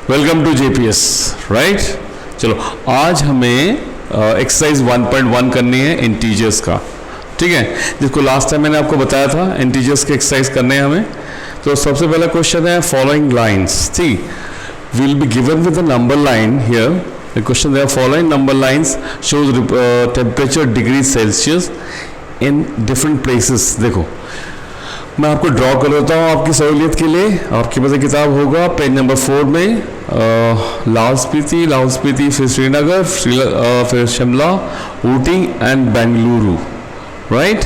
Welcome to JPS, right. चलो आज हमें एक्सरसाइज 1.1 करनी है इंटीजर्स का, ठीक है, जिसको लास्ट टाइम मैंने आपको बताया था इंटीजर्स के एक्सरसाइज करने हैं हमें। तो सबसे पहला क्वेश्चन है फॉलोइंग लाइन्स, ठीक, will be given with the number line here. The question there following number lines shows temperature degree Celsius in different places. देखो मैं आपको ड्रॉ कर देता हूँ आपकी सहूलियत के लिए। आपके पास किताब होगा पेज नंबर 4 में, लाहौल स्पीति, फिर श्रीनगर, फिर शिमला, ऊटी एंड बेंगलुरु, राइट।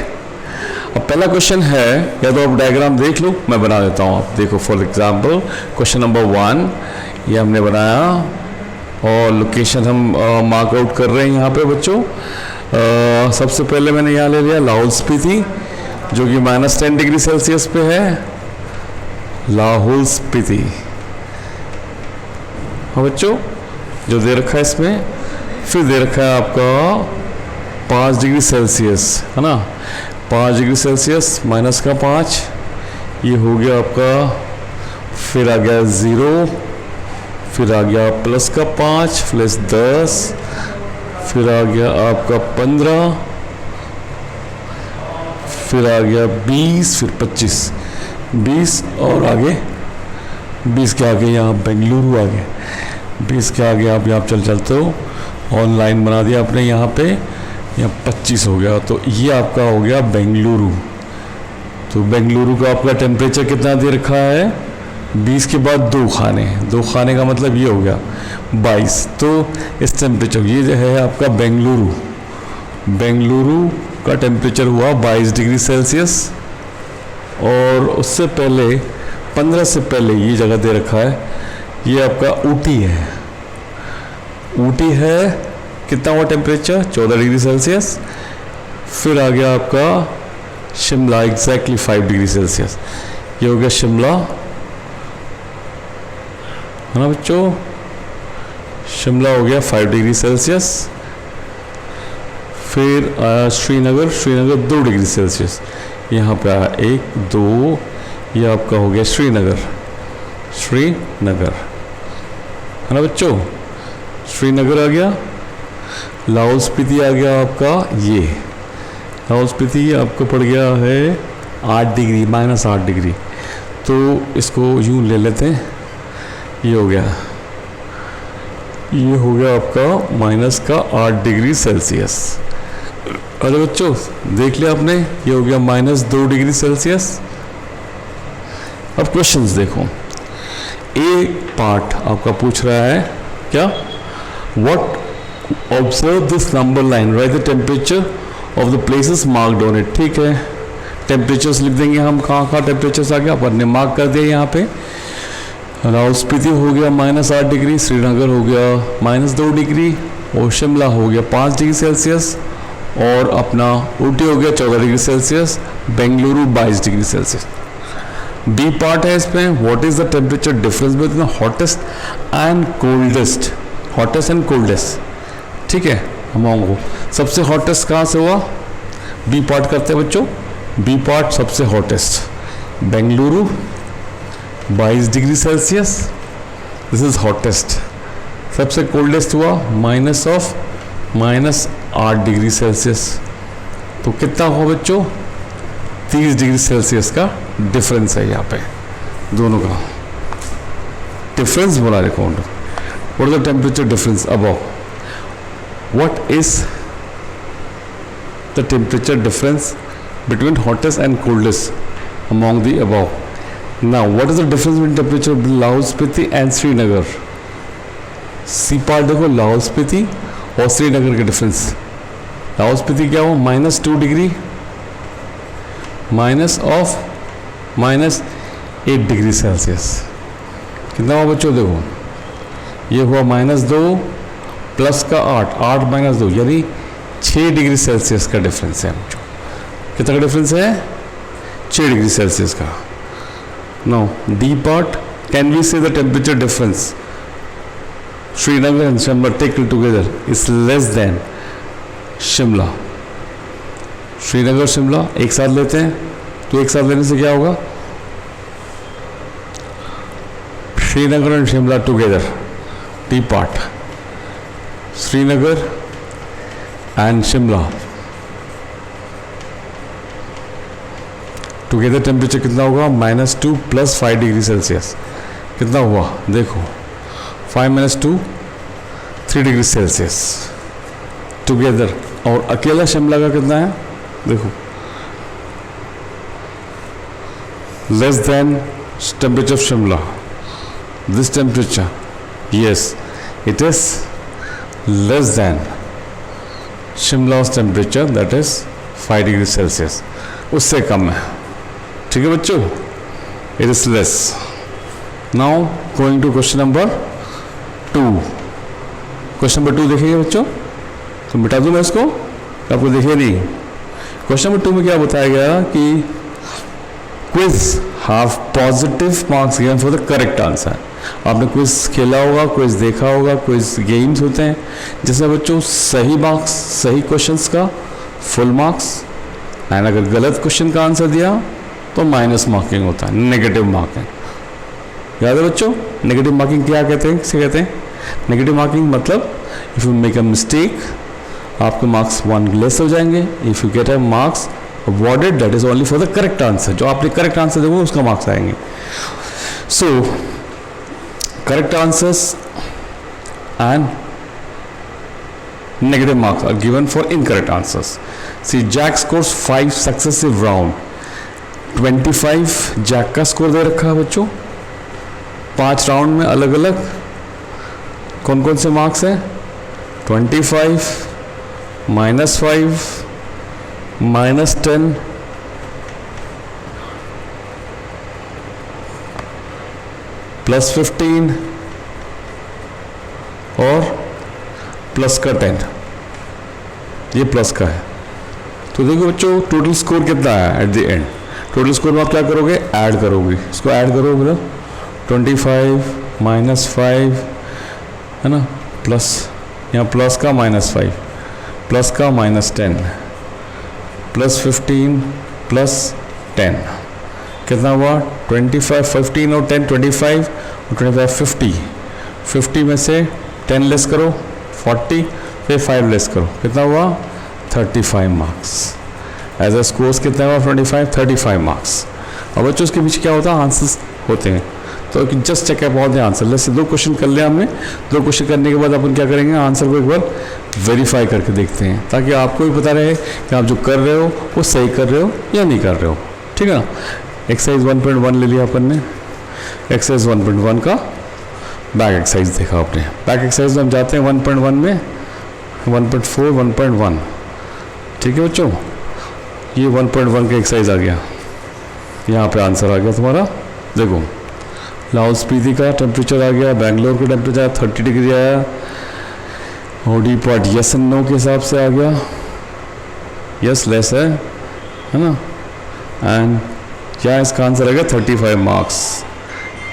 अब पहला क्वेश्चन है, या तो आप डायग्राम देख लो, मैं बना देता हूँ। आप देखो फॉर एग्जांपल क्वेश्चन नंबर 1 ये हमने बनाया और लोकेशन हम मार्क आउट कर रहे हैं यहाँ पे बच्चों। सबसे पहले मैंने यहाँ ले लिया लाहौल स्पीति जो कि -10 डिग्री सेल्सियस पे है, लाहौल स्पीति। हाँ बच्चों, जो दे रखा है इसमें, फिर दे रखा है आपका 5 डिग्री सेल्सियस, है ना। 5 डिग्री सेल्सियस माइनस का 5, ये हो गया आपका, फिर आ गया 0, फिर आ गया प्लस का 5 प्लस 10, फिर आ गया आपका 15, फिर आ गया 20, फिर 25, 20 और आगे 20 के आगे यहाँ बेंगलुरु आ गया, 20 के आगे आप यहाँ चलते हो, ऑनलाइन बना दिया आपने यहाँ पे, यहाँ 25 हो गया। तो ये आपका हो गया बेंगलुरु। तो बेंगलुरु का आपका टेम्परेचर कितना दे रखा है, 20 के बाद 2 खाने, 2 खाने का मतलब ये हो गया 22। तो इस टेम्परेचर ये जो है आपका बेंगलुरु का टेम्परेचर हुआ 22 डिग्री सेल्सियस। और उससे पहले 15 से पहले ये जगह दे रखा है, ये आपका ऊटी है। ऊटी है कितना हुआ टेम्परेचर, 14 डिग्री सेल्सियस। फिर आ गया आपका शिमला, एग्जैक्टली 5 डिग्री सेल्सियस, ये हो गया शिमला, है ना बच्चों। शिमला हो गया 5 डिग्री सेल्सियस। फिर आया श्रीनगर 2 डिग्री सेल्सियस, यहाँ पे आया 1, 2, ये आपका हो गया श्रीनगर, है ना बच्चों। श्रीनगर आ गया। लाहौल स्पीति आ गया आपका, ये लाहौल स्पीति आपको पड़ गया है 8 डिग्री, -8 डिग्री। तो इसको यूँ ले लेते हैं, ये हो गया आपका -8 डिग्री सेल्सियस। अरे बच्चों देख लिया आपने, ये हो गया -2 डिग्री सेल्सियस। अब क्वेश्चंस देखो, ए पार्ट आपका पूछ रहा है क्या, what observe this number line, right the temperature of the places marked on it. ठीक है, टेम्परेचर्स लिख देंगे हम, कहाँ टेम्परेचर्स आ गया, अपन ने मार्क कर दिया यहाँ पे। लाहौल स्पीति हो गया -8 डिग्री, श्रीनगर हो गया -2 डिग्री, और शिमला हो गया 5 डिग्री सेल्सियस, और अपना ऊटी हो गया 14 degree Celsius, Bengaluru 22 degree Celsius. B part है इसमें, what is the temperature difference between hottest and coldest, ठीक है। हम सबसे हॉटेस्ट कहाँ से हुआ, बी पार्ट करते हैं बच्चों। बी पार्ट सबसे hottest, Bengaluru 22 degree Celsius, this is hottest. सबसे कोल्डेस्ट हुआ -8 डिग्री सेल्सियस। तो कितना हुआ बच्चों, 30 डिग्री सेल्सियस का डिफरेंस है यहाँ पे, दोनों का डिफरेंस बोला देखो। What is the temperature difference above, what is the temperature difference between hottest and coldest among the above. Now what is the difference between temperature of Lahaul Spiti and Srinagar. C part देखो, लाहौल स्पीति और श्रीनगर के डिफरेंस। लाहौल स्पीति क्या हुआ, -2 degree, -8 degree Celsius. कितना हुआ बच्चों, देखो ये हुआ -2 प्लस का 8 -2, यानी 6 डिग्री सेल्सियस का डिफरेंस है बच्चों। कितना का डिफरेंस है, 6 डिग्री सेल्सियस का। Now D part, can we say the temperature difference Srinagar and Shimla taken together is less than Shimla. Srinagar Shimla एक साथ लेते हैं, तो एक साथ लेने से क्या होगा, Srinagar and Shimla together, T part, Srinagar and Shimla together temperature कितना होगा, -2 + 5 डिग्री सेल्सियस। कितना हुआ देखो, 5 - 2 3 डिग्री सेल्सियस टुगेदर। और अकेला शिमला का कितना है देखो, less than temperature of Shimla, this temperature, yes it is less than शिमला's temperature, that is 5 degree Celsius, उससे कम है। ठीक है बच्चों, it is less. Now going to question number 2। Question number 2 देखिए बच्चों, तो मिटा दूं मैं इसको, आपको देखिए नहीं। क्वेश्चन नंबर 2 में क्या बताया गया कि quiz have positive marks given for the correct answer. आपने क्विज खेला होगा, क्विज देखा होगा, क्विज गेम्स होते हैं जिसमें बच्चों सही मार्क्स, सही क्वेश्चंस का फुल मार्क्स, एंड अगर गलत क्वेश्चन का आंसर दिया तो माइनस मार्किंग होता है, नेगेटिव मार्किंग। याद है बच्चों, नेगेटिव मार्किंग क्या कहते हैं, किसे कहते हैं? नेगेटिव मार्किंग मतलब if you make a mistake आपके मार्क्स 1 लेस हो जाएंगे। If you get a marks awarded that is only for the correct answer, जो आपने करेक्ट आंसर देखो उसका मार्क्स आएंगे। So correct answers and negative marks are given for incorrect answers. See, Jack scores 5 successive round. 25 Jack का score दे रखा है बच्चों, 5 round में अलग अलग कौन कौन से मार्क्स हैं, 25, -5, -10, +15 और प्लस का 10, ये प्लस का है। तो देखो बच्चों टोटल स्कोर कितना है at the end. Total score में आप क्या करोगे, ऐड करोगे, इसको ऐड करो मतलब 25 -5 है ना, प्लस यहाँ प्लस का -5 प्लस का -10 +15 +10 कितना हुआ 25, 15 और 10 25 और 25 50, 50 में से 10 लेस करो 40, फिर 5 लेस करो, कितना हुआ 35 मार्क्स। एज अ स्कोर्स कितना हुआ 25, 35 मार्क्स। और बच्चों उसके पीछे क्या होता है, आंसर्स होते हैं। तो just check up all the answer. जैसे 2 क्वेश्चन कर लिया हमने, 2 क्वेश्चन करने के बाद अपन क्या करेंगे, आंसर को एक बार वेरीफाई करके देखते हैं, ताकि आपको भी पता रहे कि आप जो कर रहे हो वो सही कर रहे हो या नहीं कर रहे हो। ठीक है ना। एक्सरसाइज 1.1 ले लिया अपन ने, एक्सरसाइज 1.1 का बैक एक्सरसाइज देखा आपने। बैक एक्सरसाइज में हम जाते हैं 1.1 में, 1.4, 1.1। ठीक है बच्चों, ये 1.1 का एक्सरसाइज आ गया, यहाँ पे आंसर आ गया तुम्हारा। देखो लाहौल स्पीति का टेम्परेचर आ गया, बेंगलोर का टेम्परेचर 30 डिग्री आया, ओडी पार्ट यस एंड नो के हिसाब से आ गया, यस लेस है ना, एंड क्या इसका आंसर आ गया 35 मार्क्स।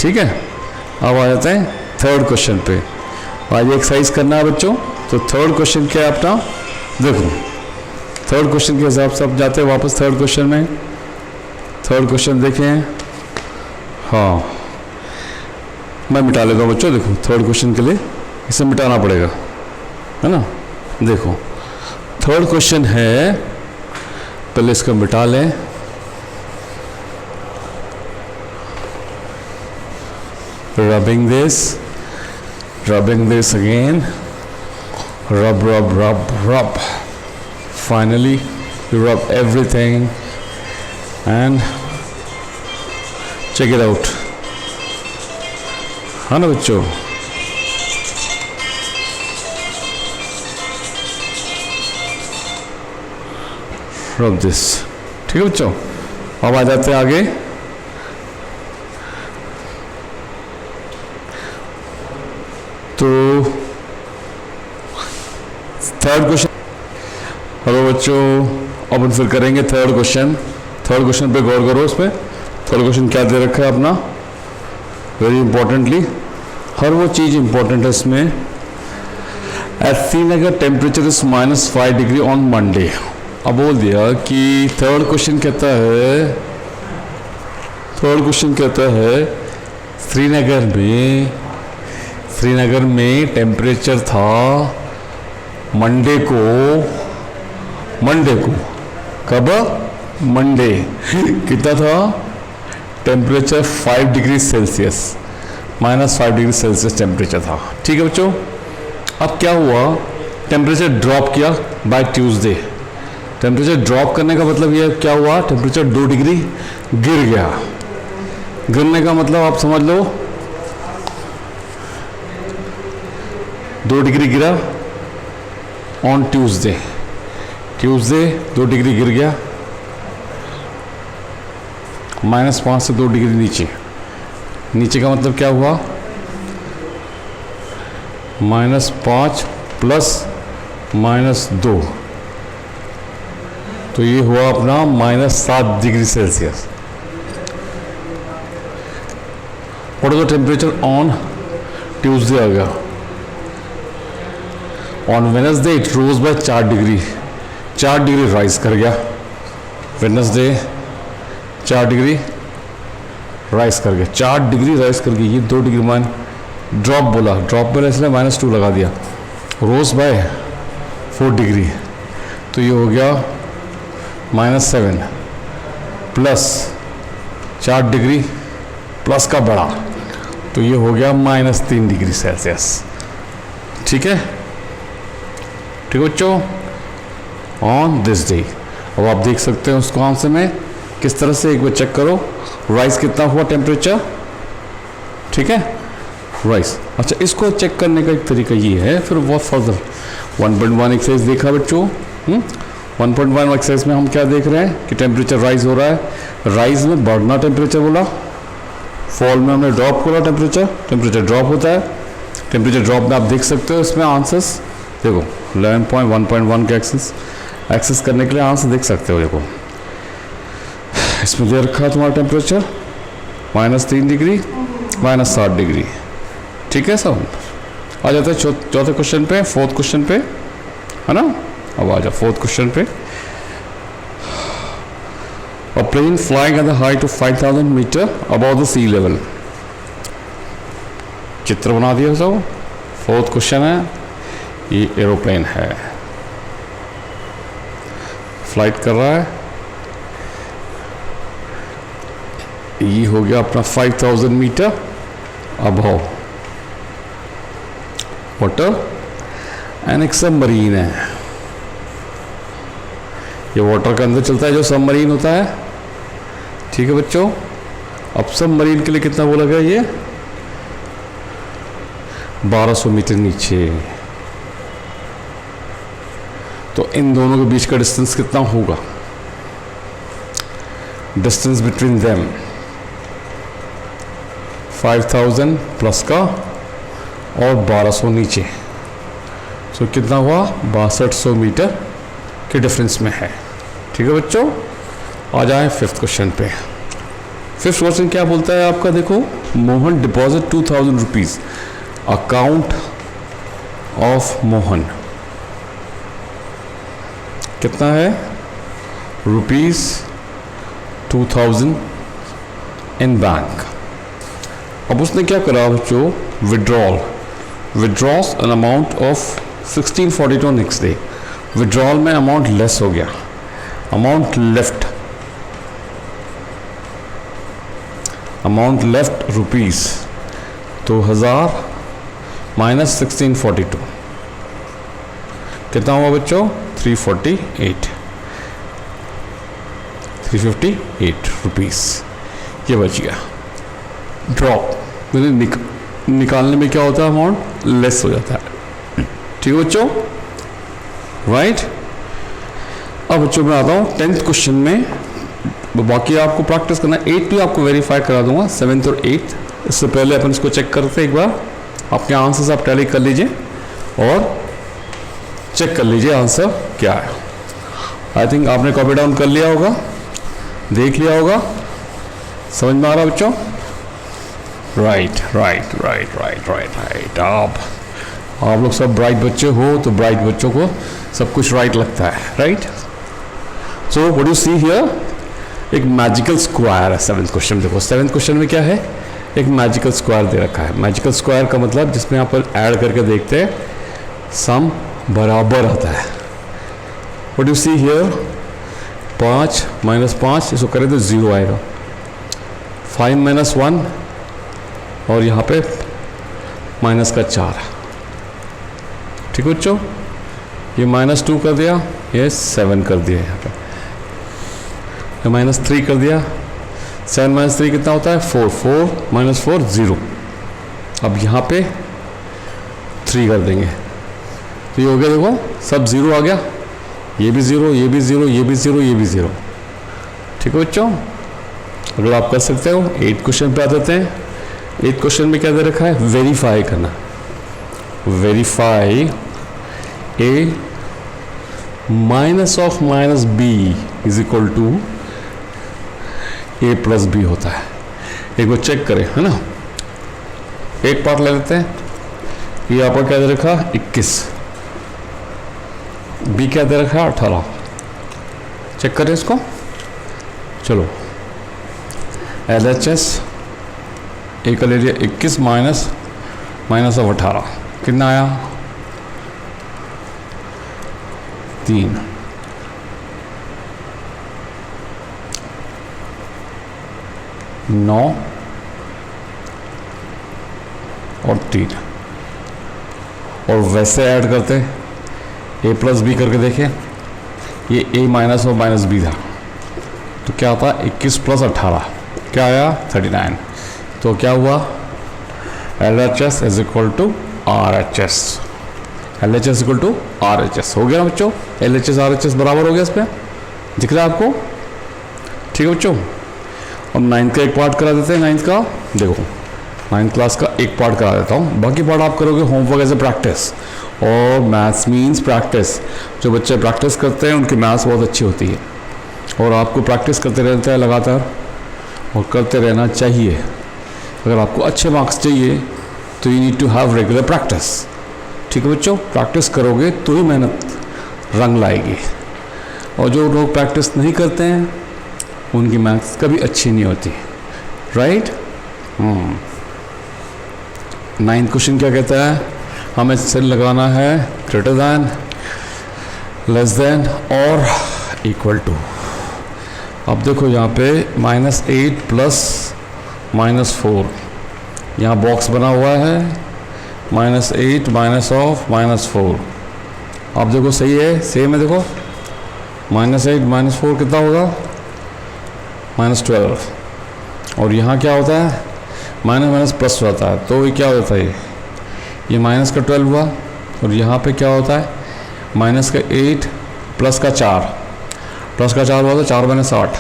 ठीक है, अब आ जाते हैं थर्ड क्वेश्चन पे। आज एक्सरसाइज करना है बच्चों, तो थर्ड क्वेश्चन क्या है अपना, देखो थर्ड क्वेश्चन के हिसाब से आप जाते हैं वापस थर्ड क्वेश्चन में। थर्ड क्वेश्चन देखें, हाँ मैं मिटा लेता हूँ बच्चों। देखो थर्ड क्वेश्चन के लिए इसे मिटाना पड़ेगा, है ना। देखो थर्ड क्वेश्चन है, पहले इसको मिटा लें। rubbing this again, rub, finally you rub everything and check it out, हाँ ना बच्चों। rub this, ठीक है बच्चों। अब आ जाते हैं आगे। तो थर्ड क्वेश्चन, हेलो बच्चों, अपन फिर करेंगे थर्ड क्वेश्चन। थर्ड क्वेश्चन पे गौर करो, उसमें थर्ड क्वेश्चन क्या दे रखा है अपना, वेरी इंपॉर्टेंटली, हर वो चीज़ इंपॉर्टेंट है इसमें। At Srinagar temperature is -5 degree on Monday. अब बोल दिया कि थर्ड क्वेश्चन कहता है श्रीनगर में टेम्परेचर था मंडे को कब मंडे कितना था temperature 5 degree Celsius -5 degree Celsius temperature था। ठीक है बच्चों, अब क्या हुआ, टेम्परेचर ड्रॉप किया बाय ट्यूसडे। टेम्परेचर ड्रॉप करने का मतलब ये क्या हुआ, टेम्परेचर 2 डिग्री गिर गया। गिरने का मतलब आप समझ लो 2 डिग्री गिरा ऑन ट्यूसडे 2 डिग्री गिर गया, -5 से 2 डिग्री नीचे का मतलब क्या हुआ, -5 प्लस -2, तो ये हुआ अपना -7 degree Celsius. What is the temperature on Tuesday आ गया, on Wednesday it rose by 4 degree rise कर गया। वेडनेसडे 4 डिग्री राइज कर गया, 4 डिग्री राइज कर गई। ये 2 डिग्री मान ड्रॉप बोला, ड्रॉप में इसलिए -2 लगा दिया, रोज बाय 4 डिग्री, तो ये हो गया -7 प्लस 4 डिग्री प्लस का बड़ा, तो ये हो गया -3 डिग्री सेल्सियस। ठीक है बच्चों, ऑन दिस डे। अब आप देख सकते हैं उसको आंसर में किस तरह से, एक बार चेक करो राइस कितना हुआ टेम्परेचर। ठीक है राइस, अच्छा इसको चेक करने का एक तरीका ये है, फिर बहुत फर्दर 1.1 एक्सरसाइज देखा बच्चों। 1.1 एक्सरसाइज में हम क्या देख रहे हैं कि टेम्परेचर राइज हो रहा है, राइज में बढ़ना टेम्परेचर बोला, फॉल में हमने ड्रॉप बोला, टेम्परेचर ड्रॉप होता है। टेम्परेचर ड्रॉप में आप देख सकते हो इसमें आंसर्स देखो 11.1.1 के एक्सेस करने के लिए आंसर देख सकते हो। देखो इसमें दे रखा है तुम्हारा टेम्परेचर -3 डिग्री -7 डिग्री। ठीक है सब, आ जाता है चौथे क्वेश्चन पे, फोर्थ क्वेश्चन पे, है ना। अब आ जाओ फोर्थ क्वेश्चन पे। A plane flying at the height of 5,000 metre above the sea level। चित्र बना दिया सब। फोर्थ क्वेश्चन है, ये एरोप्लेन है, फ्लाइट कर रहा है, ये हो गया अपना 5,000 मीटर अबव वाटर, एंड एक सबमरीन है, ये वाटर के अंदर चलता है जो सबमरीन होता है। ठीक है बच्चों, अब सबमरीन के लिए कितना बोला गया, ये 1200 मीटर नीचे, तो इन दोनों के बीच का डिस्टेंस कितना होगा, डिस्टेंस बिटवीन देम 5000 प्लस का और 1200 नीचे, तो कितना हुआ 6200 मीटर के डिफरेंस में है। ठीक है बच्चों, आ जाए फिफ्थ क्वेश्चन पे। फिफ्थ क्वेश्चन क्या बोलता है आपका, देखो Mohan deposit 2000 rupees account of Mohan, कितना है ₹2000 इन बैंक। अब उसने क्या करा बच्चों, withdrawals an amount of 1642 next day. Withdrawal में अमाउंट लेस हो गया, अमाउंट लेफ्ट रुपीस, तो 1000 माइनस 1642 कितना हुआ बच्चों, 358 रुपीस, ये बच गया। ड्रॉप मैंने निकालने में क्या होता है, अमाउंट लेस हो जाता है। ठीक है बच्चों, राइट। अब बच्चों मैं आता हूँ 10th क्वेश्चन में, बाकी आपको प्रैक्टिस करना है। 8 भी आपको वेरीफाई करा दूंगा, 7th और 8th। इससे पहले अपन इसको चेक करते एक बार, आपके आंसर्स आप टैली कर लीजिए और चेक कर लीजिए आंसर क्या है। आई थिंक आपने कॉपी डाउन कर लिया होगा, देख लिया होगा, समझ में आ रहा बच्चों। राइट। आप लोग सब ब्राइट बच्चे हो, तो ब्राइट बच्चों को सब कुछ राइट लगता है, right. So what you see here, एक मैजिकल स्क्वायर है 7th क्वेश्चन। देखो 7th क्वेश्चन में क्या है, एक मैजिकल स्क्वायर दे रखा है। मैजिकल स्क्वायर का मतलब जिसमें आप ऐड करके देखते हैं सम बराबर आता है। What you see here, 5 minus 5 इसको करें तो 0 आएगा, 5 माइनस 1 और यहाँ पे माइनस का 4। ठीक है बच्चों, ये -2 कर दिया, ये 7 कर दिया, यहाँ पे -3 कर दिया। 7 माइनस 3 कितना होता है 4, 4 माइनस 4 0। अब यहाँ पे 3 कर देंगे तो ये हो गया, देखो सब 0 आ गया, ये भी 0, ये भी 0, ये भी 0, ये भी 0। ठीक है बच्चों, अगर आप कर सकते हो 8 क्वेश्चन पे आ जाते हैं। 8 क्वेश्चन में क्या दे रखा है, वेरीफाई करना। Verify A minus of minus B is equal to A plus B होता है। एक बार चेक करें, है ना। एक पार्ट ले लेते हैं, ये आपका क्या दे रखा 21, बी क्या दे रखा 18। चेक करें इसको, चलो LHS ए का ले लिया 21 माइनस ऑफ 18 कितना आया 3। नौ और 3 और वैसे ऐड करते ए प्लस बी करके देखें, ये ए माइनस और माइनस बी था तो क्या आता 21 प्लस 18 क्या आया 39। तो क्या हुआ LHS is equal to RHS। LHS equal to RHS हो गया ना बच्चों, LHS RHS बराबर हो गया, इस पर दिख रहा है आपको। ठीक है बच्चों, अब 9th का एक पार्ट करा देते हैं। 9th का देखो, 9th क्लास का एक पार्ट करा देता हूँ, बाकी पार्ट आप करोगे होमवर्क एज ए प्रैक्टिस। और मैथ्स मीन्स प्रैक्टिस, जो बच्चे प्रैक्टिस करते हैं उनकी मैथ्स बहुत अच्छी होती है और आपको प्रैक्टिस करते रहते हैं लगातार और करते रहना चाहिए। अगर आपको अच्छे मार्क्स चाहिए तो you need to have regular practice. ठीक है बच्चों, प्रैक्टिस करोगे तो ही मेहनत रंग लाएगी। और जो लोग प्रैक्टिस नहीं करते हैं उनकी मैथ्स कभी अच्छी नहीं होती, राइट। 9th क्वेश्चन क्या कहता है, हमें सेल लगाना है ग्रेटर दैन, लेस देन और इक्वल टू। अब देखो यहाँ पे -8 प्लस -4, यहाँ बॉक्स बना हुआ है -8 माइनस ऑफ -4। अब देखो सही है, सेम है, देखो -8 -4 कितना होगा -12। और यहाँ क्या होता है माइनस प्लस होता है, तो ये क्या होता है ये माइनस का 12 हुआ। और यहाँ पे क्या होता है माइनस का 8 प्लस का 4 हुआ तो 4 माइनस 8,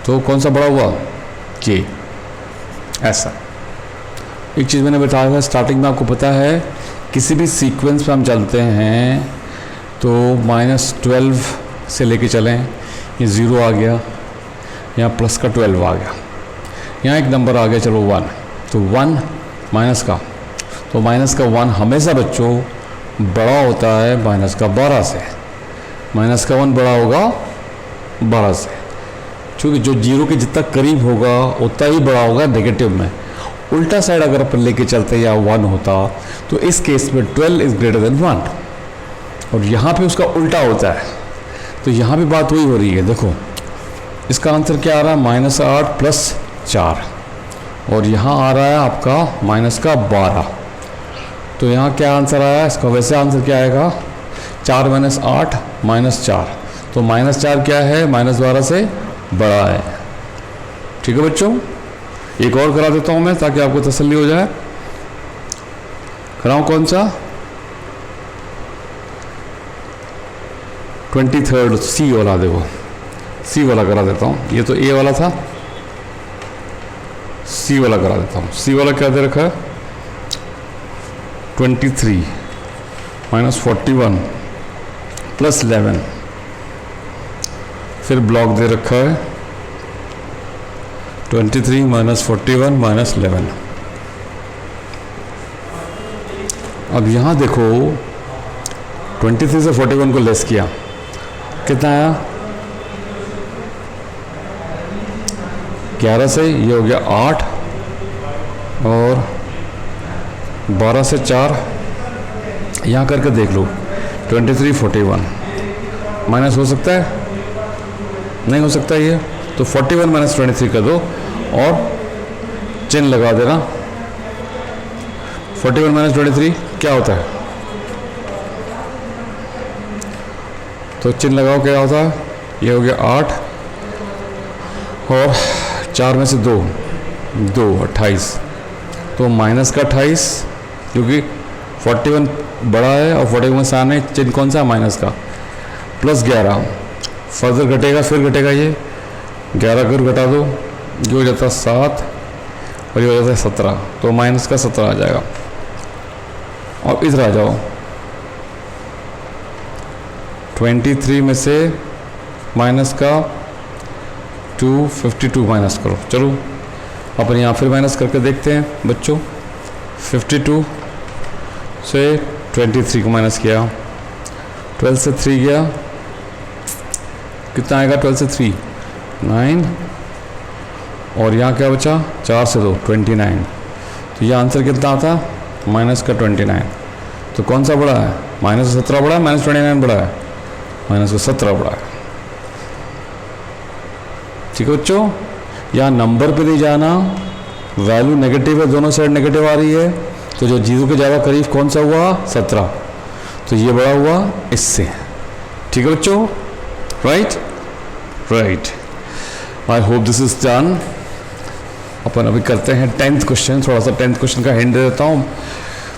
तो कौन सा बड़ा हुआ के। ऐसा एक चीज़ मैंने बताया था स्टार्टिंग में, आपको पता है किसी भी सीक्वेंस पे हम चलते हैं तो -12 से लेके चलें, ये 0 आ गया, यहाँ प्लस का 12 आ गया, यहाँ एक नंबर आ गया चलो 1, तो 1 माइनस का, तो माइनस का 1 हमेशा बच्चों बड़ा होता है माइनस का 12 से। माइनस का 1 बड़ा होगा 12 से, क्योंकि जो 0 के जितना करीब होगा उतना ही बड़ा होगा नेगेटिव में। उल्टा साइड अगर अपन लेके चलते या 1 होता तो इस केस में 12 इज ग्रेटर देन 1, और यहाँ पे उसका उल्टा होता है। तो यहाँ भी बात वही हो रही है। देखो इसका आंसर क्या आ रहा है -8 प्लस 4, और यहाँ आ रहा है आपका माइनस का 12। तो यहाँ क्या आंसर आया इसका, वैसे आंसर क्या आएगा 4 माइनस 8 -4, तो -4 क्या है -12 से बड़ा है। ठीक है बच्चों, एक और करा देता हूँ मैं ताकि आपको तसल्ली हो जाए। कराऊँ कौन सा 23rd सी वाला, देखो सी वाला करा देता हूँ। ये तो ए वाला था, सी वाला करा देता हूँ। सी वाला क्या दे रखा है 23 माइनस 41 प्लस 11, फिर ब्लॉक दे रखा है 23 माइनस 41 माइनस 11। अब यहाँ देखो 23 से 41 को लेस किया, कितना आया 11 से, ये हो गया 8 और 12 से 4 यहाँ करके देख लो, 23 41 माइनस हो सकता है, नहीं हो सकता ये, तो 41 माइनस 23 कर दो और चिन्ह लगा देना। 41 माइनस 23 क्या होता है, तो चिन्ह लगाओ, क्या होता है, ये हो गया 8 और 4 में से 2 28, तो माइनस का 28, क्योंकि 41 बड़ा है और 41 सामने चिन्ह कौन सा, माइनस का, प्लस 11 फर्दर घटेगा, फिर घटेगा, ये 11 कर घटा दो, जो हो जाता है 7 और ये हो जाता है 17, तो माइनस का 17 आ जाएगा। और इधर आ जाओ, 23 में से माइनस का 252 माइनस करो। चलो अपन यहाँ फिर माइनस करके देखते हैं बच्चों। 52 से 23 को माइनस किया, 12 से 3 गया, कितना आएगा, 12 से 3 9, और यहाँ क्या बचा, 4 से 2 29, तो ये आंसर कितना आता, माइनस का 29। तो कौन सा बड़ा है, माइनस 17 बड़ा है, माइनस 29 बड़ा है, माइनस का 17 बड़ा है। ठीक है बच्चों, यहाँ नंबर पे नहीं जाना, वैल्यू नेगेटिव है, दोनों साइड नेगेटिव आ रही है, तो जो 0 के ज़्यादा करीब कौन सा हुआ, 17, तो ये बड़ा हुआ इससे। ठीक है बच्चों, right right. I hope this is done. अपन अभी करते हैं 10th क्वेश्चन। थोड़ा सा 10th क्वेश्चन का हिंट दे देता हूँ,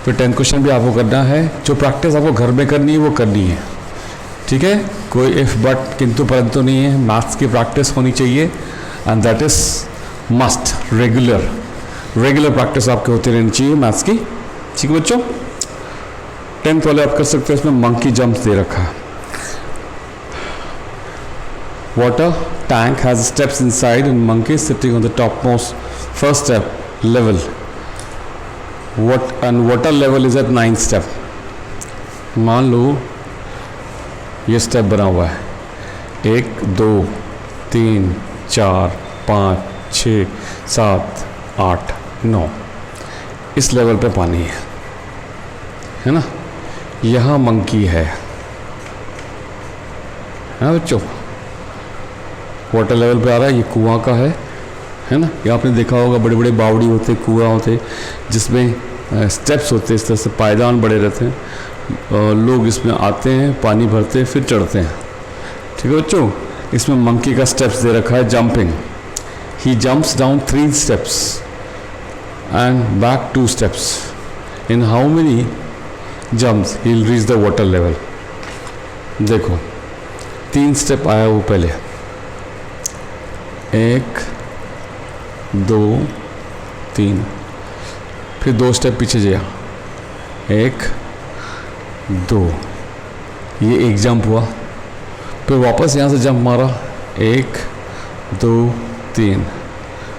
फिर 10th क्वेश्चन भी आपको करना है। जो प्रैक्टिस आपको घर में करनी है वो करनी है, ठीक है, कोई इफ बट किंतु परंतु नहीं है। मैथ्स की प्रैक्टिस होनी चाहिए and that is must, regular practice आपकी होती रहनी चाहिए मैथ्स की। ठीक है बच्चों, 10th वाले आप कर सकते हो। इसमें मंकी जंप्स दे रखा है। Water tank has steps inside and monkey sitting on the topmost first step level. And water level is at 9th step. मान लो ये स्टेप बना हुआ है, 1 2 3 4 5 6 7 8 9, इस लेवल पे पानी है ना। यहाँ मंकी है ना बच्चों, वाटर लेवल पे आ रहा है, ये कुआं का है ना। ये आपने देखा होगा, बड़े बड़े बावड़ी होते, कुआं होते, जिसमें स्टेप्स होते, इस तरह से पायदान बड़े रहते हैं। लोग इसमें आते हैं, पानी भरते हैं, फिर चढ़ते हैं। ठीक है बच्चों, इसमें मंकी का स्टेप्स दे रखा है, jumping. He jumps down 3 steps and back 2 steps. In how many jumps he will reach the water level. देखो 3 स्टेप आया वो पहले, 1 2 3, फिर 2 स्टेप पीछे गया, 1 2, ये एक जंप हुआ, फिर वापस यहाँ से जंप मारा, 1 2 3,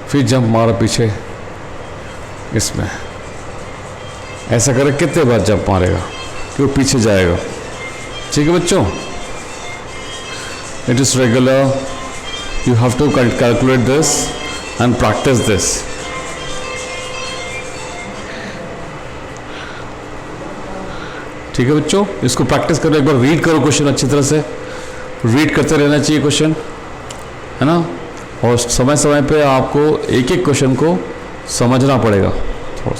फिर जंप मारा पीछे इसमें। ऐसा करे कितने बार जंप मारेगा कि वो पीछे जाएगा। ठीक है बच्चों, it is regular, you have to calculate this and practice this. ठीक है बच्चों, इसको प्रैक्टिस करो, एक बार रीड करो क्वेश्चन अच्छी तरह से, रीड करते रहना चाहिए क्वेश्चन, है ना। और समय समय पे आपको एक एक क्वेश्चन को समझना पड़ेगा।